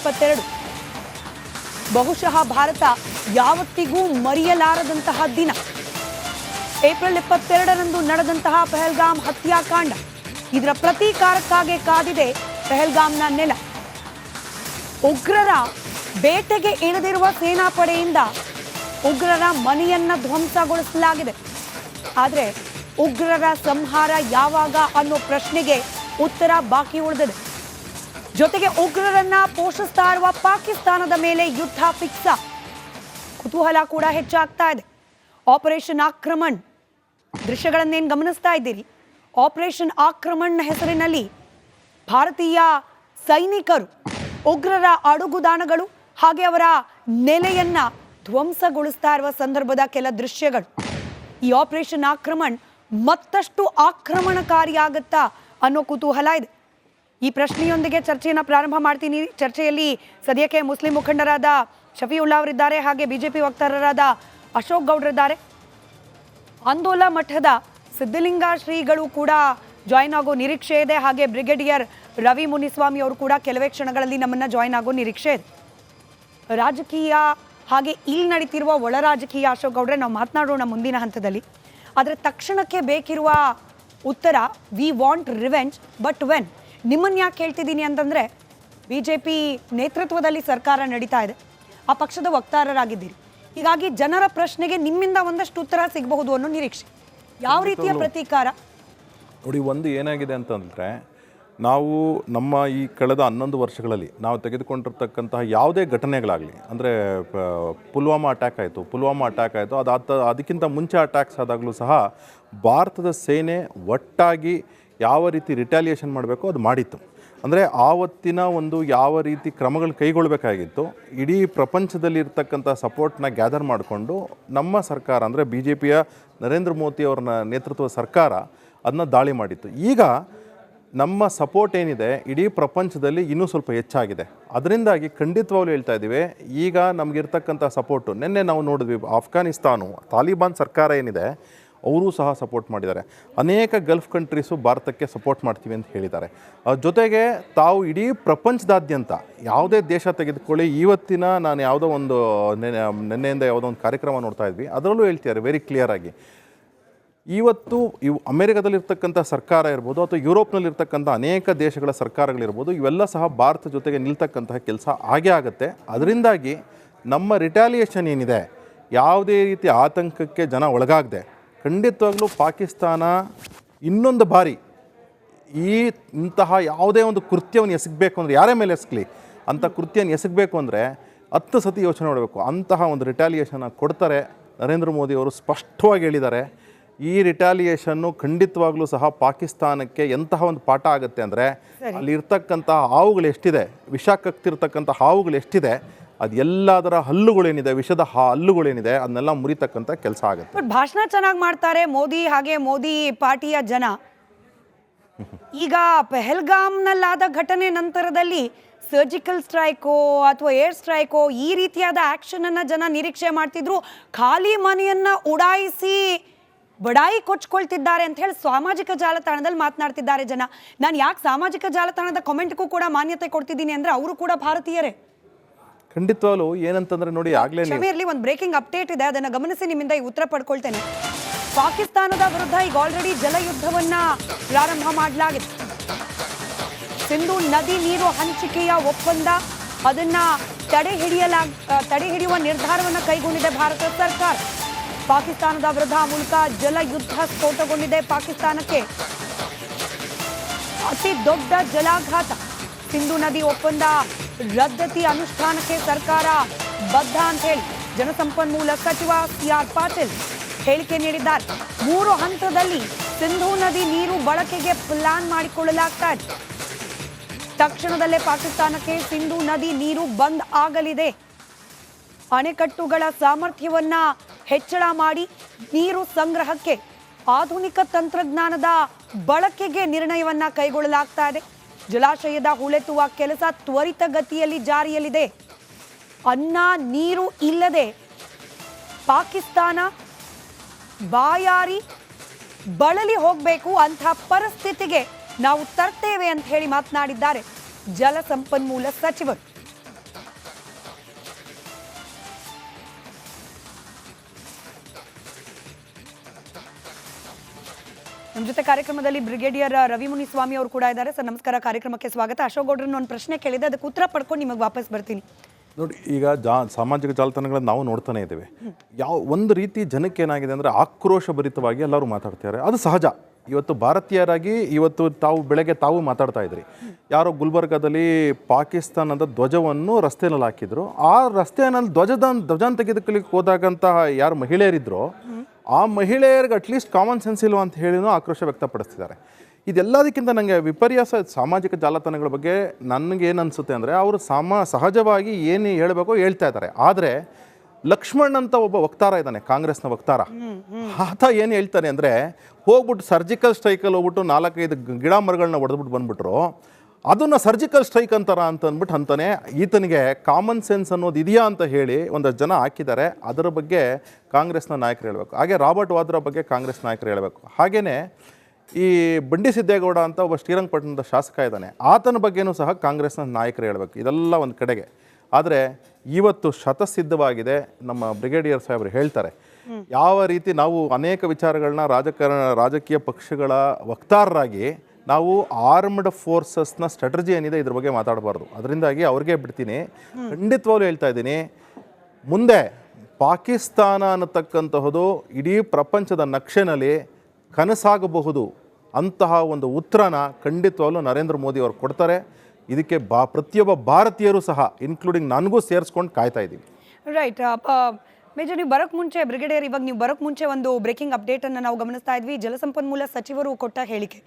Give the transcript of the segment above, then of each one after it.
2022 ಬಹುಶಃ ಭಾರತ ಯಾವತ್ತಿಗೂ ಮರೆಯಲಾರದಂತಹ ದಿನ. ಏಪ್ರಿಲ್ 22ರಂದು ನಡೆದಂತಹ ಪಹಲ್ಗಾಮ್ ಹತ್ಯಾಕಾಂಡ, ಇದರ ಪ್ರತೀಕಾರಕ್ಕಾಗಿ ಕಾದಿದೆ ಪಹಲ್ಗಾಮ್ನ ನೆಲ. ಉಗ್ರರ ಬೇಟೆಗೆ ಇಳಿದಿರುವ ಸೇನಾಪಡೆಯಿಂದ ಉಗ್ರರ ಮನೆಯನ್ನ ಧ್ವಂಸಗೊಳಿಸಲಾಗಿದೆ. ಆದರೆ ಉಗ್ರರ ಸಂಹಾರ ಯಾವಾಗ ಅನ್ನೋ ಪ್ರಶ್ನೆಗೆ ಉತ್ತರ ಬಾಕಿ ಉಳಿದಿದೆ. ಜೊತೆಗೆ ಉಗ್ರರನ್ನ ಪೋಷಿಸ್ತಾ ಇರುವ ಪಾಕಿಸ್ತಾನದ ಮೇಲೆ ಯುದ್ಧ ಫಿಕ್ಸ. ಕುತೂಹಲ ಕೂಡ ಹೆಚ್ಚಾಗ್ತಾ ಇದೆ. ಆಪರೇಷನ್ ಆಕ್ರಮಣ್ ದೃಶ್ಯಗಳನ್ನೇನು ಗಮನಿಸ್ತಾ ಇದ್ದೀರಿ. ಆಪರೇಷನ್ ಆಕ್ರಮಣ್ ಹೆಸರಿನಲ್ಲಿ ಭಾರತೀಯ ಸೈನಿಕರು ಉಗ್ರರ ಅಡುಗುದಾಣಗಳು ಹಾಗೆ ಅವರ ನೆಲೆಯನ್ನ ಧ್ವಂಸಗೊಳಿಸ್ತಾ ಇರುವ ಸಂದರ್ಭದ ಕೆಲ ದೃಶ್ಯಗಳು. ಈ ಆಪರೇಷನ್ ಆಕ್ರಮಣ್ ಮತ್ತಷ್ಟು ಆಕ್ರಮಣಕಾರಿಯಾಗುತ್ತಾ ಅನ್ನೋ ಕುತೂಹಲ ಇದೆ. ಈ ಪ್ರಶ್ನೆಯೊಂದಿಗೆ ಚರ್ಚೆಯನ್ನು ಪ್ರಾರಂಭ ಮಾಡ್ತೀನಿ. ಚರ್ಚೆಯಲ್ಲಿ ಸದ್ಯಕ್ಕೆ ಮುಸ್ಲಿಂ ಮುಖಂಡರಾದ ಶಫೀವುಲ್ಲಾ ಅವರಿದ್ದಾರೆ, ಹಾಗೆ ಬಿಜೆಪಿ ವಕ್ತಾರರಾದ ಅಶೋಕ್ ಗೌಡ್ರಿದ್ದಾರೆ. ಆಂದೋಲ ಮಠದ ಸಿದ್ಧಲಿಂಗ ಶ್ರೀಗಳು ಕೂಡ ಜಾಯಿನ್ ಆಗೋ ನಿರೀಕ್ಷೆ ಇದೆ. ಹಾಗೆ ಬ್ರಿಗೇಡಿಯರ್ ರವಿ ಮುನಿಸ್ವಾಮಿ ಅವರು ಕೂಡ ಕೆಲವೇ ಕ್ಷಣಗಳಲ್ಲಿ ನಮ್ಮನ್ನ ಜಾಯಿನ್ ಆಗೋ ನಿರೀಕ್ಷೆ ಇದೆ. ರಾಜಕೀಯ ಹಾಗೆ ಇಲ್ಲಿ ನಡೀತಿರುವ ಒಳ ರಾಜಕೀಯ ಅಶೋಕ್ ಗೌಡ್ರೆ ನಾವು ಮಾತನಾಡೋಣ ಮುಂದಿನ ಹಂತದಲ್ಲಿ. ಆದರೆ ತಕ್ಷಣಕ್ಕೆ ಬೇಕಿರುವ ಉತ್ತರ we want revenge, but when? ನಿಮ್ಮನ್ನು ಯಾಕೆ ಹೇಳ್ತಿದ್ದೀನಿ ಅಂತಂದರೆ, BJP ನೇತೃತ್ವದಲ್ಲಿ ಸರ್ಕಾರ ನಡೀತಾ ಇದೆ, ಆ ಪಕ್ಷದ ವಕ್ತಾರರಾಗಿದ್ದೀರಿ. ಹೀಗಾಗಿ ಜನರ ಪ್ರಶ್ನೆಗೆ ನಿಮ್ಮಿಂದ ಒಂದಷ್ಟು ಉತ್ತರ ಸಿಗಬಹುದು ಅನ್ನೋ ನಿರೀಕ್ಷೆ. ಯಾವ ರೀತಿಯ ಪ್ರತೀಕಾರ? ನೋಡಿ, ಒಂದು ಏನಾಗಿದೆ ಅಂತಂದರೆ, ನಾವು ನಮ್ಮ ಈ ಕಳೆದ 11 ವರ್ಷಗಳಲ್ಲಿ ನಾವು ತೆಗೆದುಕೊಂಡಿರ್ತಕ್ಕಂತಹ ಯಾವುದೇ ಘಟನೆಗಳಾಗಲಿ, ಅಂದರೆ ಪುಲ್ವಾಮಾ ಅಟ್ಯಾಕ್ ಆಯಿತು, ಅದಕ್ಕಿಂತ ಮುಂಚೆ ಅಟ್ಯಾಕ್ಸ್ ಆದಾಗಲೂ ಸಹ ಭಾರತದ ಸೇನೆ ಒಟ್ಟಾಗಿ ಯಾವ ರೀತಿ ರಿಟ್ಯಾಲಿಯೇಷನ್ ಮಾಡಬೇಕು ಅದು ಮಾಡಿತ್ತು. ಅಂದರೆ ಆವತ್ತಿನ ಒಂದು ಯಾವ ರೀತಿ ಕ್ರಮಗಳು ಕೈಗೊಳ್ಳಬೇಕಾಗಿತ್ತು, ಇಡೀ ಪ್ರಪಂಚದಲ್ಲಿ ಇರ್ತಕ್ಕಂಥ ಸಪೋರ್ಟ್ನ ಗ್ಯಾದರ್ ಮಾಡಿಕೊಂಡು ನಮ್ಮ ಸರ್ಕಾರ, ಅಂದರೆ BJPಯ ನರೇಂದ್ರ ಮೋದಿ ಅವರ ನೇತೃತ್ವದ ಸರ್ಕಾರ ಅದನ್ನ ದಾಳಿ ಮಾಡಿತ್ತು. ಈಗ ನಮ್ಮ ಸಪೋರ್ಟ್ ಏನಿದೆ ಇಡೀ ಪ್ರಪಂಚದಲ್ಲಿ ಇನ್ನೂ ಸ್ವಲ್ಪ ಹೆಚ್ಚಾಗಿದೆ. ಅದರಿಂದಾಗಿ ಖಂಡಿತವಾಗ್ಲೂ ಹೇಳ್ತಾ ಇದ್ದೀವಿ, ಈಗ ನಮಗಿರ್ತಕ್ಕಂಥ ಸಪೋರ್ಟು ನಿನ್ನೆ ನಾವು ನೋಡಿದ್ವಿ, ಅಫ್ಘಾನಿಸ್ತಾನು ತಾಲಿಬಾನ್ ಸರ್ಕಾರ ಏನಿದೆ ಅವರೂ ಸಹ ಸಪೋರ್ಟ್ ಮಾಡಿದ್ದಾರೆ. ಅನೇಕ ಗಲ್ಫ್ ಕಂಟ್ರೀಸು ಭಾರತಕ್ಕೆ ಸಪೋರ್ಟ್ ಮಾಡ್ತೀವಿ ಅಂತ ಹೇಳಿದ್ದಾರೆ. ಜೊತೆಗೆ ತಾವು ಇಡೀ ಪ್ರಪಂಚದಾದ್ಯಂತ ಯಾವುದೇ ದೇಶ ತೆಗೆದುಕೊಳ್ಳಿ, ಇವತ್ತಿನ ನಾನು ಯಾವುದೋ ಒಂದು ನಿನ್ನೆಯಿಂದ ಯಾವುದೋ ಒಂದು ಕಾರ್ಯಕ್ರಮ ನೋಡ್ತಾ ಇದ್ವಿ, ಅದರಲ್ಲೂ ಹೇಳ್ತಿದ್ದಾರೆ ವೆರಿ ಕ್ಲಿಯರ್ ಆಗಿ, ಇವತ್ತು ಅಮೆರಿಕದಲ್ಲಿರ್ತಕ್ಕಂಥ ಸರ್ಕಾರ ಇರ್ಬೋದು ಅಥವಾ ಯುರೋಪ್ನಲ್ಲಿರ್ತಕ್ಕಂಥ ಅನೇಕ ದೇಶಗಳ ಸರ್ಕಾರಗಳಿರ್ಬೋದು, ಇವೆಲ್ಲ ಸಹ ಭಾರತ ಜೊತೆಗೆ ನಿಲ್ತಕ್ಕಂತಹ ಕೆಲಸ ಆಗೇ ಆಗುತ್ತೆ. ಅದರಿಂದಾಗಿ ನಮ್ಮ ರಿಟ್ಯಾಲಿಯೇಷನ್ ಏನಿದೆ, ಯಾವುದೇ ರೀತಿ ಆತಂಕಕ್ಕೆ ಜನ ಒಳಗಾಗದೆ ಖಂಡಿತವಾಗ್ಲೂ ಪಾಕಿಸ್ತಾನ ಇನ್ನೊಂದು ಬಾರಿ ಇಂತಹ ಯಾವುದೇ ಒಂದು ಕೃತ್ಯವನ್ನು ಎಸಗಬೇಕು ಅಂದರೆ, ಯಾರೇ ಮೇಲೆ ಎಸಗಲಿ ಅಂಥ ಕೃತ್ಯವನ್ನು ಎಸಗಬೇಕು ಅಂದರೆ 10 ಸತಿ ಯೋಚನೆ ಮಾಡಬೇಕು. ಅಂತಹ ಒಂದು ರಿಟ್ಯಾಲಿಯೇಷನ್ನ ಕೊಡ್ತಾರೆ. ನರೇಂದ್ರ ಮೋದಿ ಅವರು ಸ್ಪಷ್ಟವಾಗಿ ಹೇಳಿದ್ದಾರೆ, ಈ ರಿಟ್ಯಾಲಿಯೇಷನ್ನು ಖಂಡಿತವಾಗ್ಲೂ ಸಹ ಪಾಕಿಸ್ತಾನಕ್ಕೆ ಎಂತಹ ಒಂದು ಪಾಠ ಆಗುತ್ತೆ ಅಂದರೆ, ಅಲ್ಲಿ ಇರ್ತಕ್ಕಂಥ ಹಾವುಗಳು ಎಷ್ಟಿದೆ, ವಿಷ ಕಕ್ತಿರ್ತಕ್ಕಂಥ ಹಾವುಗಳು ಎಷ್ಟಿದೆ, ಅದು ಎಲ್ಲದರ ಹಲ್ಲುಗಳೇನಿದೆ, ವಿಷದ ಹಲ್ಲುಗಳೇನಿದೆ, ಅದನ್ನೆಲ್ಲ ಮುರಿತಕ್ಕಂಥ ಕೆಲಸ ಆಗುತ್ತೆ. ಬಟ್ ಭಾಷಣ ಚೆನ್ನಾಗಿ ಮಾಡ್ತಾರೆ ಮೋದಿ, ಹಾಗೆ ಮೋದಿ ಪಾರ್ಟಿಯ ಜನ. ಈಗ ಪಹಲ್ಗಾಮ್ನಲ್ಲಾದ ಘಟನೆ ನಂತರದಲ್ಲಿ ಸರ್ಜಿಕಲ್ ಸ್ಟ್ರೈಕೋ ಅಥವಾ ಏರ್ ಸ್ಟ್ರೈಕೋ ಈ ರೀತಿಯಾದ ಆಕ್ಷನ್ ಅನ್ನ ಜನ ನಿರೀಕ್ಷೆ ಮಾಡ್ತಿದ್ರು. ಖಾಲಿ ಮನೆಯನ್ನ ಉಡಾಯಿಸಿ ಬಡಾಯಿ ಕೊಚ್ಕೊಳ್ತಿದ್ದಾರೆ ಅಂತ ಹೇಳಿ ಸಾಮಾಜಿಕ ಜಾಲತಾಣದಲ್ಲಿ ಮಾತನಾಡ್ತಿದ್ದಾರೆ ಜನ. ನಾನು ಯಾಕೆ ಸಾಮಾಜಿಕ ಜಾಲತಾಣದ ಕಾಮೆಂಟ್ಗೂ ಕೂಡ ಮಾನ್ಯತೆ ಕೊಡ್ತಿದ್ದೀನಿ ಅಂದ್ರೆ, ಅವರು ಕೂಡ ಭಾರತೀಯರೇ. ಖಂಡಿತವಾಗ್ಲೂ ಏನಂತಂದ್ರೆ ನೋಡಿ, ಆಗ್ಲೇ ಇರಲಿ ಒಂದು ಬ್ರೇಕಿಂಗ್ ಅಪ್ಡೇಟ್ ಇದೆ, ಅದನ್ನ ಗಮನಿಸಿ ನಿಮ್ಮಿಂದ ಈ ಉತ್ತರ ಪಡ್ಕೊಳ್ತೇನೆ. ಪಾಕಿಸ್ತಾನದ ವಿರುದ್ಧ ಈಗ ಆಲ್ರೆಡಿ ಜಲಯುದ್ಧವನ್ನ ಪ್ರಾರಂಭ ಮಾಡಲಾಗಿದೆ. ಸಿಂಧು ನದಿ ನೀರು ಹಂಚಿಕೆಯ ಒಪ್ಪಂದ, ಅದನ್ನ ತಡೆ ಹಿಡಿಯುವ ನಿರ್ಧಾರವನ್ನು ಕೈಗೊಂಡಿದೆ ಭಾರತ ಸರ್ಕಾರ. ಪಾಕಿಸ್ತಾನದ ವಿರುದ್ಧ ಮೂಲಕ ಜಲಯುದ್ಧ ಸ್ಫೋಟಗೊಂಡಿದೆ. ಪಾಕಿಸ್ತಾನಕ್ಕೆ ಅತಿ ದೊಡ್ಡ ಜಲಾಘಾತ. ಸಿಂಧು ನದಿ ಒಪ್ಪಂದ ರದ್ದತಿ ಅನುಷ್ಠಾನಕ್ಕೆ ಸರ್ಕಾರ ಬದ್ಧ ಅಂತ ಹೇಳಿ ಜಲಸಂಪನ್ಮೂಲ ಸಚಿವ CR ಪಾಟೀಲ್ ಹೇಳಿಕೆ ನೀಡಿದ್ದಾರೆ. 3 ಹಂತದಲ್ಲಿ ಸಿಂಧು ನದಿ ನೀರು ಬಳಕೆಗೆ ಪ್ಲಾನ್ ಮಾಡಿಕೊಳ್ಳಲಾಗ್ತಾ ಇದೆ. ತಕ್ಷಣದಲ್ಲೇ ಪಾಕಿಸ್ತಾನಕ್ಕೆ ಸಿಂಧು ನದಿ ನೀರು ಬಂದ್ ಆಗಲಿದೆ. ಅಣೆಕಟ್ಟುಗಳ ಸಾಮರ್ಥ್ಯವನ್ನ ಹೆಚ್ಚಳ ಮಾಡಿ ನೀರು ಸಂಗ್ರಹಕ್ಕೆ ಆಧುನಿಕ ತಂತ್ರಜ್ಞಾನದ ಬಳಕೆಗೆ ನಿರ್ಣಯವನ್ನ ಕೈಗೊಳ್ಳಲಾಗ್ತಾ ಇದೆ. ಜಲಾಶಯದ ಹೂಳೆತ್ತುವ ಕೆಲಸ ತ್ವರಿತಗತಿಯಲ್ಲಿ ಜಾರಿಯಲ್ಲಿದೆ. ಅನ್ನ ನೀರು ಇಲ್ಲದೆ ಪಾಕಿಸ್ತಾನ ಬಾಯಾರಿ ಬಳಲಿ ಹೋಗಬೇಕು ಅಂತ ಪರಿಸ್ಥಿತಿಗೆ ನಾವು ತರ್ತೇವೆ ಅಂತ ಹೇಳಿ ಮಾತನಾಡಿದ್ದಾರೆ ಜಲಸಂಪನ್ಮೂಲ ಸಚಿವರು. ನಮ್ಮ ಜೊತೆ ಕಾರ್ಯಕ್ರಮದಲ್ಲಿ ಬ್ರಿಗೇಡಿಯರ್ ರವಿ ಮುನಿಸ್ವಾಮಿ ಅವರು ಕೂಡ ಇದ್ದಾರೆ. ಸರ್ ನಮಸ್ಕಾರ, ಕಾರ್ಯಕ್ರಮಕ್ಕೆ ಸ್ವಾಗತ. ಅಶೋಕ್ ಗೌಡ್ರನ್ನ ಒಂದು ಪ್ರಶ್ನೆ ಕೇಳಿದೆ, ಅದಕ್ಕೆ ಉತ್ತರ ಪಡ್ಕೊಂಡು ನಿಮಗೆ ವಾಪಸ್ ಬರ್ತೀನಿ. ನೋಡಿ, ಈಗ ಸಾಮಾಜಿಕ ಜಾಲತಾಣಗಳನ್ನು ನಾವು ನೋಡ್ತಾನೆ ಇದ್ದೇವೆ. ಒಂದು ರೀತಿ ಜನಕ್ಕೆ ಏನಾಗಿದೆ ಅಂದರೆ ಆಕ್ರೋಶ ಭರಿತವಾಗಿ ಎಲ್ಲರೂ ಮಾತಾಡ್ತಾರೆ. ಅದು ಸಹಜ. ಇವತ್ತು ಭಾರತೀಯರಾಗಿ ತಾವು ಬೆಳಗ್ಗೆ ತಾವು ಮಾತಾಡ್ತಾ ಇದ್ರಿ, ಯಾರೋ ಗುಲ್ಬರ್ಗಾದಲ್ಲಿ ಪಾಕಿಸ್ತಾನದ ಧ್ವಜವನ್ನು ರಸ್ತೆಯಲ್ಲಿ ಹಾಕಿದ್ರು. ಆ ರಸ್ತೆಯಲ್ಲಿ ಧ್ವಜನ ತೆಗೆದುಕೊಳ್ಳಿಕ್ಕೆ ಹೋದಾಗಂತಹ ಯಾರು ಮಹಿಳೆಯರಿದ್ರೋ ಆ ಮಹಿಳೆಯರಿಗೆ ಅಟ್ಲೀಸ್ಟ್ ಕಾಮನ್ ಸೆನ್ಸ್ ಇಲ್ವಾ ಅಂತ ಹೇಳಿನೂ ಆಕ್ರೋಶ ವ್ಯಕ್ತಪಡಿಸ್ತಿದ್ದಾರೆ. ಇದೆಲ್ಲದಕ್ಕಿಂತ ನನಗೆ ವಿಪರ್ಯಾಸ ಸಾಮಾಜಿಕ ಜಾಲತಾಣಗಳ ಬಗ್ಗೆ ನನಗೇನು ಅನಿಸುತ್ತೆ ಅಂದರೆ, ಅವರು ಸಹಜವಾಗಿ ಏನು ಹೇಳಬೇಕೋ ಹೇಳ್ತಾ ಇದ್ದಾರೆ. ಆದರೆ ಲಕ್ಷ್ಮಣ್ ಅಂತ ಒಬ್ಬ ವಕ್ತಾರ ಇದ್ದಾನೆ, ಕಾಂಗ್ರೆಸ್ನ ವಕ್ತಾರ. ಆತ ಏನು ಹೇಳ್ತಾನೆ ಅಂದರೆ, ಹೋಗ್ಬಿಟ್ಟು ಸರ್ಜಿಕಲ್ ಸ್ಟ್ರೈಕಲ್ಲಿ ಹೋಗ್ಬಿಟ್ಟು 4-5 ಗಿಡ ಮರಗಳನ್ನ ಹೊಡೆದ್ಬಿಟ್ಟು ಬಂದ್ಬಿಟ್ರು, ಅದನ್ನು ಸರ್ಜಿಕಲ್ ಸ್ಟ್ರೈಕ್ ಅಂತಾರ ಅಂತಾನೆ. ಈತನಿಗೆ ಕಾಮನ್ ಸೆನ್ಸ್ ಅನ್ನೋದು ಇದೆಯಾ ಅಂತ ಹೇಳಿ ಒಂದಷ್ಟು ಜನ ಹಾಕಿದ್ದಾರೆ. ಅದರ ಬಗ್ಗೆ ಕಾಂಗ್ರೆಸ್ನ ನಾಯಕರು ಹೇಳಬೇಕು. ಹಾಗೆ ರಾಬರ್ಟ್ ವಾದ್ರಾ ಬಗ್ಗೆ ಕಾಂಗ್ರೆಸ್ ನಾಯಕರು ಹೇಳಬೇಕು. ಹಾಗೆಯೇ ಈ ಬಂಡಿ ಸಿದ್ದೇಗೌಡ ಅಂತ ಒಬ್ಬ ಶ್ರೀರಂಗಪಟ್ಟಣದ ಶಾಸಕ ಇದ್ದಾನೆ, ಆತನ ಬಗ್ಗೆನೂ ಸಹ ಕಾಂಗ್ರೆಸ್ನ ನಾಯಕರು ಹೇಳಬೇಕು. ಇದೆಲ್ಲ ಒಂದು ಕಡೆಗೆ. ಆದರೆ ಇವತ್ತು ಶತಸಿದ್ಧವಾಗಿದೆ, ನಮ್ಮ ಬ್ರಿಗೇಡಿಯರ್ ಸಾಹೇಬರು ಹೇಳ್ತಾರೆ, ಯಾವ ರೀತಿ ನಾವು ಅನೇಕ ವಿಚಾರಗಳನ್ನ ರಾಜಕೀಯ ಪಕ್ಷಗಳ ವಕ್ತಾರರಾಗಿ ನಾವು ಆರ್ಮ್ಡ್ ಫೋರ್ಸಸ್ನ ಸ್ಟ್ರಾಟಜಿ ಏನಿದೆ ಇದ್ರ ಬಗ್ಗೆ ಮಾತಾಡಬಾರ್ದು. ಅದರಿಂದಾಗಿ ಅವ್ರಿಗೆ ಬಿಡ್ತೀನಿ. ಖಂಡಿತವಾಗ್ಲೂ ಹೇಳ್ತಾ ಇದ್ದೀನಿ, ಮುಂದೆ ಪಾಕಿಸ್ತಾನ ಅನ್ನತಕ್ಕಂತಹದ್ದು ಇಡೀ ಪ್ರಪಂಚದ ನಕ್ಷೆನಲ್ಲಿ ಕನಸಾಗಬಹುದು ಅಂತಹ ಒಂದು ಉತ್ತರನ ಖಂಡಿತವಾಗ್ಲೂ ನರೇಂದ್ರ ಮೋದಿ ಅವರು ಕೊಡ್ತಾರೆ. ಇದಕ್ಕೆ ಪ್ರತಿಯೊಬ್ಬ ಭಾರತೀಯರು ಸಹ ಇನ್ಕ್ಲೂಡಿಂಗ್ ನನಗೂ ಸೇರಿಸ್ಕೊಂಡು ಕಾಯ್ತಾ ಇದ್ದೀವಿ. ರೈಟ್ ಮೇಜರ್, ನೀವು ಬರೋಕ್ಕೆ ಮುಂಚೆ ಬ್ರಿಗೇಡಿಯರ್, ಇವಾಗ ನೀವು ಬರೋಕ್ಕೆ ಮುಂಚೆ ಒಂದು ಬ್ರೇಕಿಂಗ್ ಅಪ್ಡೇಟನ್ನು ನಾವು ಗಮನಿಸ್ತಾ ಇದ್ವಿ. ಜಲಸಂಪನ್ಮೂಲ ಸಚಿವರು ಕೊಟ್ಟ ಹೇಳಿಕೆ,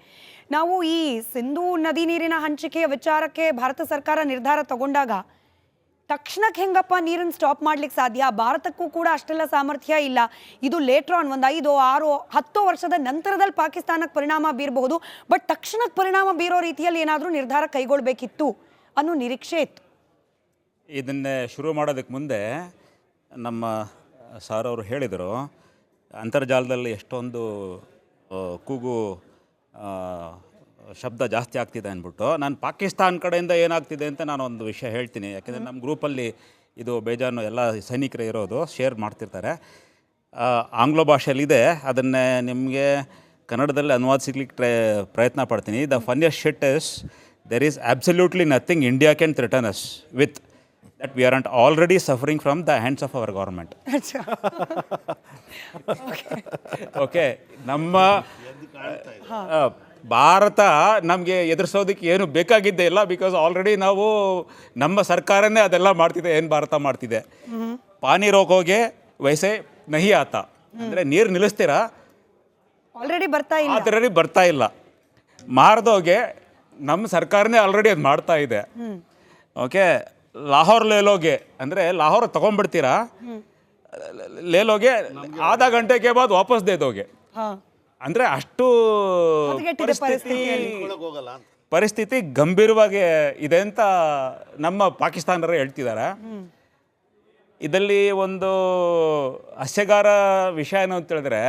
ನಾವು ಈ ಸಿಂಧೂ ನದಿ ನೀರಿನ ಹಂಚಿಕೆಯ ವಿಚಾರಕ್ಕೆ ಭಾರತ ಸರ್ಕಾರ ನಿರ್ಧಾರ ತಗೊಂಡಾಗ ತಕ್ಷಣಕ್ಕೆ ಹೆಂಗಪ್ಪ ನೀರನ್ನು ಸ್ಟಾಪ್ ಮಾಡ್ಲಿಕ್ಕೆ ಸಾಧ್ಯ? ಭಾರತಕ್ಕೂ ಕೂಡ ಅಷ್ಟೆಲ್ಲ ಸಾಮರ್ಥ್ಯ ಇಲ್ಲ. ಇದು ಲೇಟರ್ ಆನ್, ಒಂದು 5, 6, 10 ವರ್ಷದ ನಂತರದಲ್ಲಿ ಪಾಕಿಸ್ತಾನಕ್ಕೆ ಪರಿಣಾಮ ಬೀರಬಹುದು. ಬಟ್ ತಕ್ಷಣಕ್ಕೆ ಪರಿಣಾಮ ಬೀರೋ ರೀತಿಯಲ್ಲಿ ಏನಾದರೂ ನಿರ್ಧಾರ ಕೈಗೊಳ್ಳಬೇಕಿತ್ತು ಅನ್ನೋ ನಿರೀಕ್ಷೆ ಇತ್ತು. ಇದನ್ನೇ ಶುರು ಮಾಡೋದಕ್ಕೆ ಮುಂದೆ ನಮ್ಮ ಸಾರ್ ಅವರು ಹೇಳಿದರು, ಅಂತರ್ಜಾಲದಲ್ಲಿ ಎಷ್ಟೊಂದು ಕೂಗು ಶಬ್ದ ಜಾಸ್ತಿ ಆಗ್ತಿದೆ ಅಂದ್ಬಿಟ್ಟು. ನಾನು ಪಾಕಿಸ್ತಾನ ಕಡೆಯಿಂದ ಏನಾಗ್ತಿದೆ ಅಂತ ನಾನು ಒಂದು ವಿಷಯ ಹೇಳ್ತೀನಿ. ಯಾಕೆಂದರೆ ನಮ್ಮ ಗ್ರೂಪಲ್ಲಿ ಇದು ಬೇಜಾನು ಎಲ್ಲ ಸೈನಿಕರು ಇರೋದು ಶೇರ್ ಮಾಡ್ತಿರ್ತಾರೆ. ಆಂಗ್ಲ ಭಾಷೆಯಲ್ಲಿದೆ, ಅದನ್ನೇ ನಿಮಗೆ ಕನ್ನಡದಲ್ಲಿ ಅನುವಾದಿಸ್ಲಿಕ್ಕೆ ಪ್ರಯತ್ನ ಪಡ್ತೀನಿ. The funniest shit is, there is absolutely nothing India can threaten us with that we aren't already suffering from the hands of our government. Okay, ನಮ್ಮ ಭಾರತ ನಮಗೆ ಎದುರಿಸೋದಕ್ಕೆ ಏನು ಬೇಕಾಗಿದ್ದೇ ಇಲ್ಲ. ಬಿಕಾಸ್ ಆಲ್ರೆಡಿ ನಾವು ನಮ್ಮ ಸರ್ಕಾರನೇ ಅದೆಲ್ಲ ಮಾಡ್ತಿದೆ. ಏನು ಭಾರತ ಮಾಡ್ತಿದೆ, ಪಾನಿ ರೋಕೋಗೆ ವೈಸೆ ನಹಿ ಆತ, ಅಂದರೆ ನೀರು ನಿಲ್ಲಿಸ್ತೀರಾ, ಆಲ್ರೆಡಿ ಬರ್ತಾ ಇಲ್ಲ. ಮಾರ್ದೋಗೆ ನಮ್ಮ ಸರ್ಕಾರನೇ ಆಲ್ರೆಡಿ ಅದು ಮಾಡ್ತಾ ಇದೆ. ಓಕೆ, ಲಾಹೋರ್ ಲೇಲೋಗೆ ಅಂದರೆ ಲಾಹೋರ್ ತಗೊಂಡ್ಬಿಡ್ತೀರಾ, ಲೇಲೋಗೆ ಆಧಾ ಗಂಟೆಗೆ ಬಾದ್ ವಾಪಸ್ ದೇದೋಗೆ, ಅಂದರೆ ಅಷ್ಟು ಪರಿಸ್ಥಿತಿ ಗಂಭೀರವಾಗಿ ಇದೆ ಅಂತ ನಮ್ಮ ಪಾಕಿಸ್ತಾನರು ಹೇಳ್ತಿದ್ದಾರೆ. ಇದರಲ್ಲಿ ಒಂದು ಹಾಸ್ಯಗಾರ ವಿಷಯ ಏನು ಅಂತ ಹೇಳಿದ್ರೆ,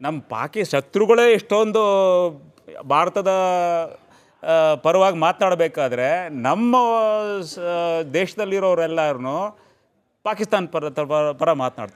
ನಮ್ಮ ಶತ್ರುಗಳೇ ಇಷ್ಟೊಂದು ಭಾರತದ ಪರವಾಗಿ ಮಾತನಾಡಬೇಕಾದ್ರೆ ನಮ್ಮ ದೇಶದಲ್ಲಿರೋರೆಲ್ಲರೂ ಪಾಕಿಸ್ತಾನ ಪರ ಮಾತನಾಡ್ತಿದ್ದಾರೆ.